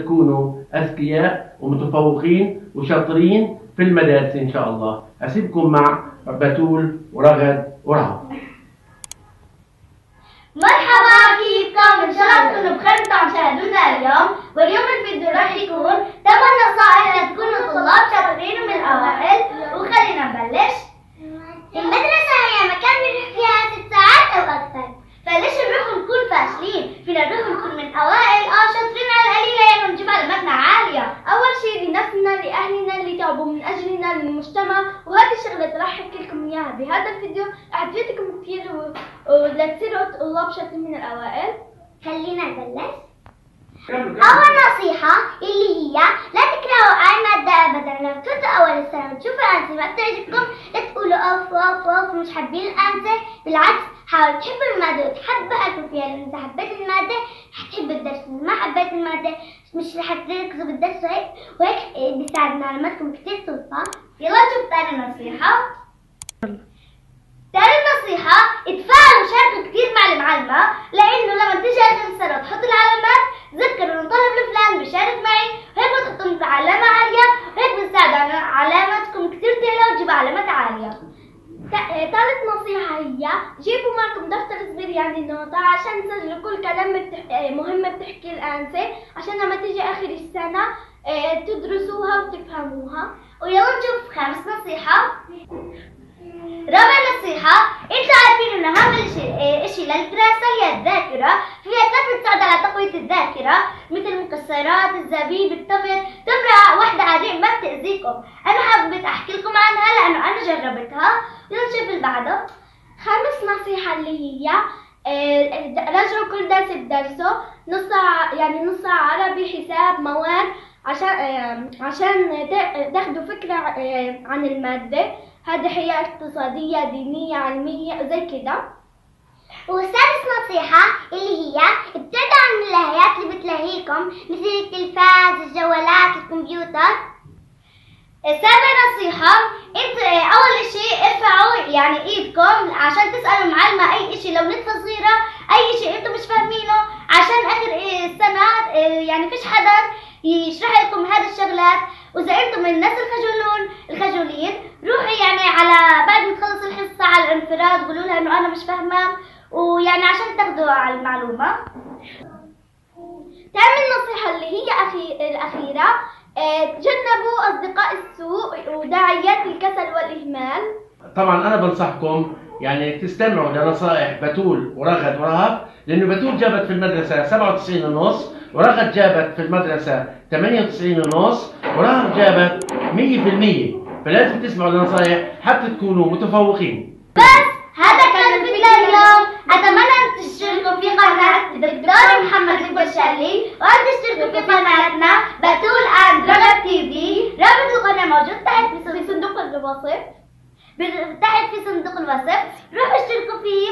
تكونوا أذكياء ومتفوقين وشاطرين في المدارس إن شاء الله. أسيبكم مع بتول ورغد ورهب. مرحبا، كيفكم؟ إن شاء الله تكونوا بخير وانتم عم تشاهدونا اليوم. واليوم الفيديو راح يكون 8 نصائح لتكونوا طلاب شاطرين ومن الأوائل. وخلينا نبلش. المدرسة هي مكان بنروح فيها 6 ساعات أو أكثر، فليش نروح نكون فاشلين؟ فينا نروح نكون من أوائل شاطرين على القليلة يعني نجيب علاماتنا عالية. أول شيء لنفسنا، لأهلنا اللي تعبوا من أجلنا، للمجتمع، وهذه الشغلات راح أحكي لكم إياها بهذا الفيديو راح تفيدكم كثير ولتصيروا طلاب شاطرين من الأوائل. خلينا نبلش. أول نصيحة اللي هي لا تكرهوا أي مادة أبدا. لو كنتوا أول السنة وتشوفوا الأنسة ما بتعجبكم لا تقولوا أوف أوف أوف مش حابين الأنسة، بالعكس حاولوا تحبوا المادة وتحبوا فيها، لأن إذا حبيت المادة حتحب الدرس، إذا ما حبيت المادة مش رح تركزوا بالدرس وهيك بيساعد معلوماتكم كتير توصل. يلا نشوف ثاني نصيحة. ثاني نصيحة اتفاعلوا وشاركوا كثير مع المعلمة، لأنه لما تيجي آخر السنة تحط العلامات تذكروا إنه الطالب الفلاني بيشارك معي، وهيك بتحطوا علامة عالية، وهيك بتساعد على علاماتكم كثير تعلى وتجيبوا علامات عالية. ثالث نصيحة هي جيبوا معكم دفتر صغير يعني نوتة عشان تسجلوا كل كلمة مهمة بتحكي الأنسة، عشان لما تيجي آخر السنة تدرسوها وتفهموها. ويلا نشوف خامس نصيحة. رابع نصيحة، انتوا عارفين انه اهم اشي للدراسة هي الذاكرة، فيها 3 بتساعد على تقوية الذاكرة مثل المكسرات، الزبيب، التمر، تمرة واحدة عادية ما بتأذيكم. انا حابة احكي لكم عنها لانه انا جربتها. يلا نشوف اللي بعده. خامس نصيحة اللي هي راجعوا كل درس بدرسه، نص عربي، حساب، مواد، عشان تاخدوا فكرة عن المادة. هذه حياة اقتصادية، دينية، علمية وزي كده. وسادس نصيحة اللي هي ابتعدوا عن اللهيات اللي بتلهيكم مثل التلفاز، الجوالات، الكمبيوتر. سابع نصيحة، انت اول اشي ارفعوا يعني ايدكم عشان تسألوا المعلمة اي اشي، لو نقطة صغيرة اي اشي انتم مش فاهمينه، عشان اخر السنة يعني فيش حدا يشرح لكم هذه الشغلات. واذا انتم من الناس الخجولين روحوا يعني على بعد ما تخلص الحصة على الانفراد قولوا لها انه انا مش فاهمة، ويعني عشان تاخذوا على المعلومة. تعمل النصيحة اللي هي الأخيرة، تجنبوا أصدقاء السوء وداعيات الكسل والإهمال. طبعا أنا بنصحكم يعني تستمعوا لنصائح بتول ورغد ورهب، لأنه بتول جابت في المدرسة 97.5 ورغد جابت في المدرسة 98.5 ورهب جابت 100%، فلازم تسمعوا لنصائح حتى تكونوا متفوقين. بس هذا كان الفيديو اليوم. أتمنى أن تشتركوا في قناة دكتور محمد البشالي، وأن تشتركوا في قناتنا بتول أند رغد تي في. رابط القناة موجود تحت في صندوق الوصف. روحوا اشتركوا فيه